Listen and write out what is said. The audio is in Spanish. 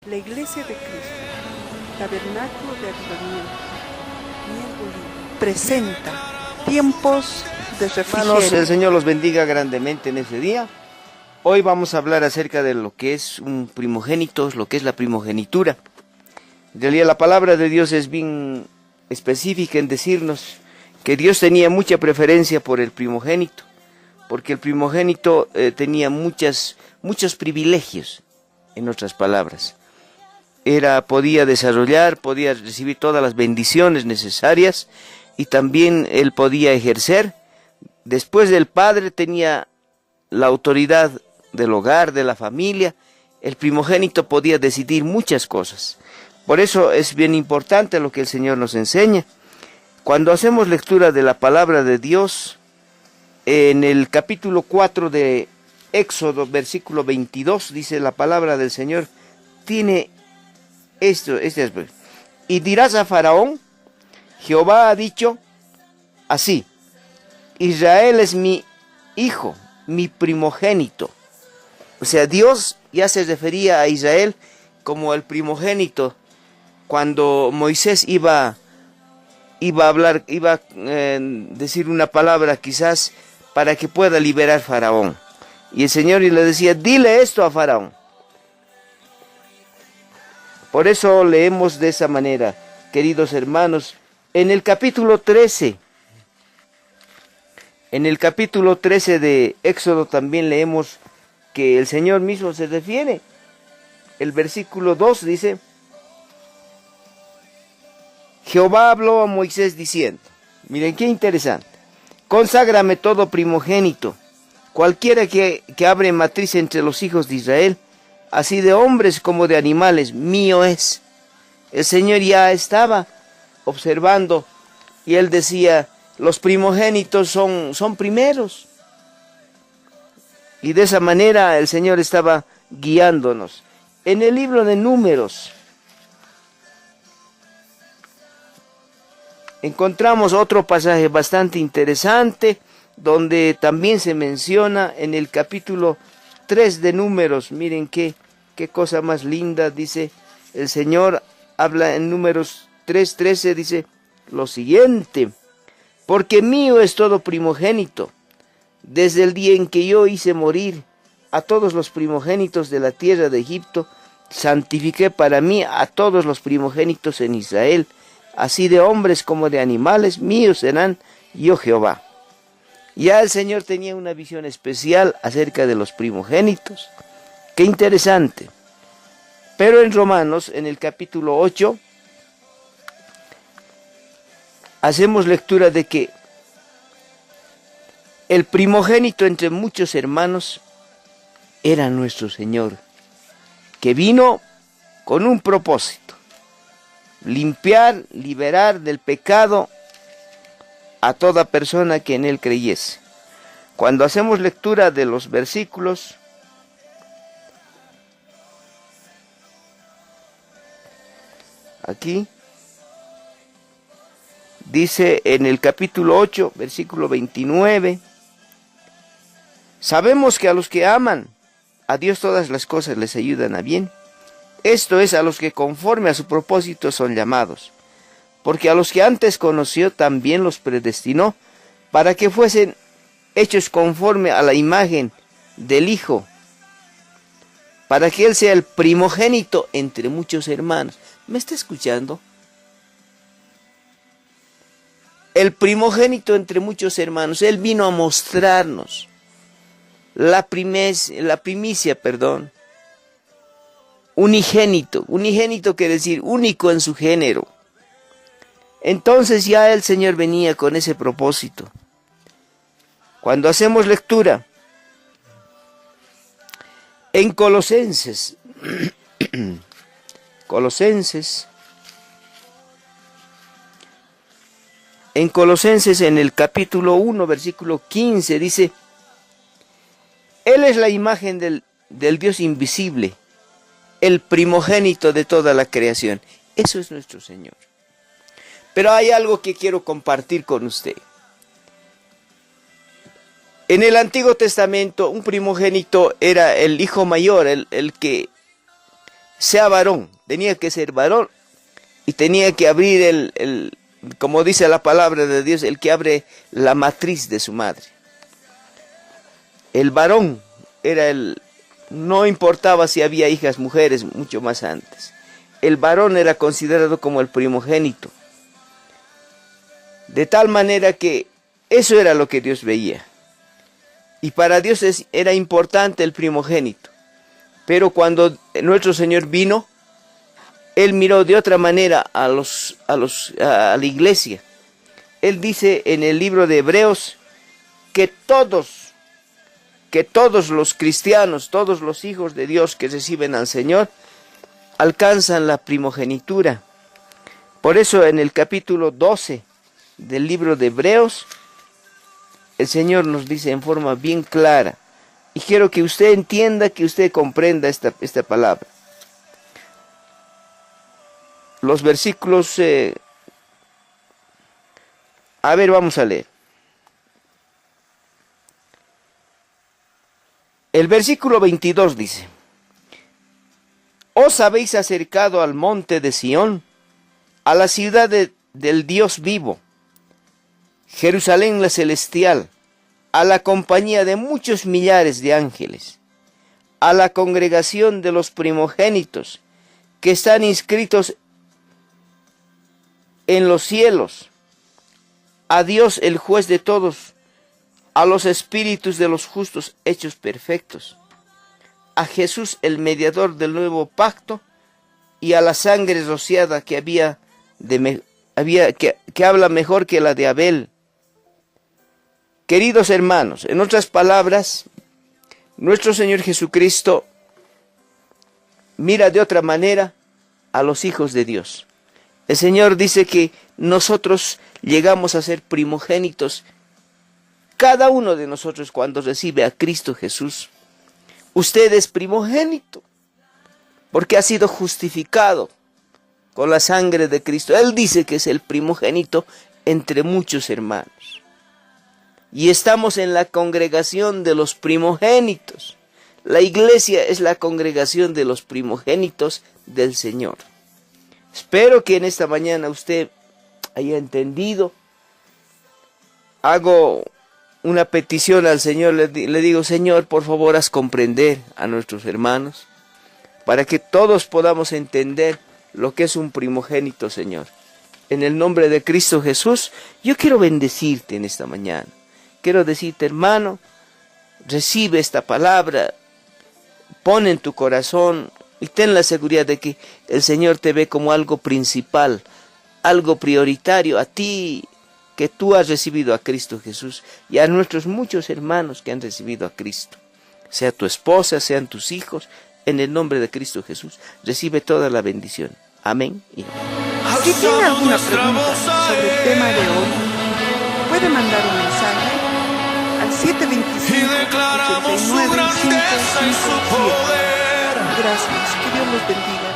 La Iglesia de Cristo, Tabernáculo de Avivamiento, Miel Bolívar, presenta tiempos de Hermanos, el refrigerio. Señor los bendiga grandemente en ese día. Hoy vamos a hablar acerca de lo que es un primogénito, lo que es la primogenitura. En realidad la palabra de Dios es bien específica en decirnos que Dios tenía mucha preferencia por el primogénito, porque el primogénito tenía muchos privilegios, en otras palabras. Podía desarrollar, podía recibir todas las bendiciones necesarias y también él podía ejercer. Después del padre tenía la autoridad del hogar, de la familia. El primogénito podía decidir muchas cosas. Por eso es bien importante lo que el Señor nos enseña. Cuando hacemos lectura de la palabra de Dios, en el capítulo 4 de Éxodo, versículo 22, dice la palabra del Señor, tiene y dirás a Faraón, Jehová ha dicho así, Israel es mi hijo, mi primogénito. O sea, Dios ya se refería a Israel como el primogénito cuando Moisés iba a hablar, decir una palabra quizás para que pueda liberar a Faraón. Y el Señor le decía, dile esto a Faraón. Por eso leemos de esa manera, queridos hermanos, en el capítulo 13 de Éxodo también leemos que el Señor mismo se refiere. El versículo 2 dice, Jehová habló a Moisés diciendo, miren qué interesante, conságrame todo primogénito, cualquiera que abre matriz entre los hijos de Israel, así de hombres como de animales, mío es. El Señor ya estaba observando y él decía, los primogénitos son primeros. Y de esa manera el Señor estaba guiándonos. En el libro de Números encontramos otro pasaje bastante interesante, donde también se menciona en el capítulo 3 de Números. Miren qué cosa más linda, dice el Señor, habla en Números 3:13, dice lo siguiente, porque mío es todo primogénito, desde el día en que yo hice morir a todos los primogénitos de la tierra de Egipto, santifiqué para mí a todos los primogénitos en Israel, así de hombres como de animales, míos serán, yo Jehová. Ya el Señor tenía una visión especial acerca de los primogénitos. Qué interesante. Pero en Romanos, en el capítulo 8, hacemos lectura de que el primogénito entre muchos hermanos era nuestro Señor, que vino con un propósito: limpiar, liberar del pecado a toda persona que en él creyese. Cuando hacemos lectura de los versículos, aquí dice en el capítulo 8, versículo 29, sabemos que a los que aman a Dios todas las cosas les ayudan a bien. Esto es, a los que conforme a su propósito son llamados. Porque a los que antes conoció también los predestinó para que fuesen hechos conforme a la imagen del Hijo, para que Él sea el primogénito entre muchos hermanos. ¿Me está escuchando? El primogénito entre muchos hermanos. Él vino a mostrarnos la primicia, unigénito. Unigénito quiere decir único en su género. Entonces ya el Señor venía con ese propósito. Cuando hacemos lectura en Colosenses, en el capítulo 1, versículo 15, dice, Él es la imagen del Dios invisible, el primogénito de toda la creación. Eso es nuestro Señor. Pero hay algo que quiero compartir con usted. En el Antiguo Testamento, un primogénito era el hijo mayor, el que sea varón, tenía que ser varón y tenía que abrir como dice la palabra de Dios, el que abre la matriz de su madre. El varón era no importaba si había hijas, mujeres, mucho más antes. El varón era considerado como el primogénito. De tal manera que eso era lo que Dios veía. Y para Dios era importante el primogénito. Pero cuando nuestro Señor vino, Él miró de otra manera a la iglesia. Él dice en el libro de Hebreos que todos los cristianos, todos los hijos de Dios que reciben al Señor, alcanzan la primogenitura. Por eso en el capítulo 12 del libro de Hebreos, el Señor nos dice en forma bien clara, y quiero que usted entienda, que usted comprenda esta palabra. Los versículos, vamos a leer. El versículo 22 dice: Os habéis acercado al monte de Sión, a la ciudad del Dios vivo, Jerusalén la celestial, a la compañía de muchos millares de ángeles, a la congregación de los primogénitos que están inscritos en los cielos, a Dios el juez de todos, a los espíritus de los justos hechos perfectos, a Jesús el mediador del nuevo pacto, y a la sangre rociada que habla mejor que la de Abel. Queridos hermanos, en otras palabras, nuestro Señor Jesucristo mira de otra manera a los hijos de Dios. El Señor dice que nosotros llegamos a ser primogénitos. Cada uno de nosotros cuando recibe a Cristo Jesús, usted es primogénito, porque ha sido justificado con la sangre de Cristo. Él dice que es el primogénito entre muchos hermanos. Y estamos en la congregación de los primogénitos. La iglesia es la congregación de los primogénitos del Señor. Espero que en esta mañana usted haya entendido. Hago una petición al Señor, le digo: Señor, por favor, haz comprender a nuestros hermanos, para que todos podamos entender lo que es un primogénito, Señor. En el nombre de Cristo Jesús, yo quiero bendecirte en esta mañana. Quiero decirte, hermano, recibe esta palabra, pon en tu corazón y ten la seguridad de que el Señor te ve como algo principal, algo prioritario a ti, que tú has recibido a Cristo Jesús, y a nuestros muchos hermanos que han recibido a Cristo. Sea tu esposa, sean tus hijos, en el nombre de Cristo Jesús, recibe toda la bendición. Amén y amén. Si tiene alguna pregunta sobre el tema de hoy, puede mandar un mensaje al 725-89-557. Gracias, que Dios los bendiga.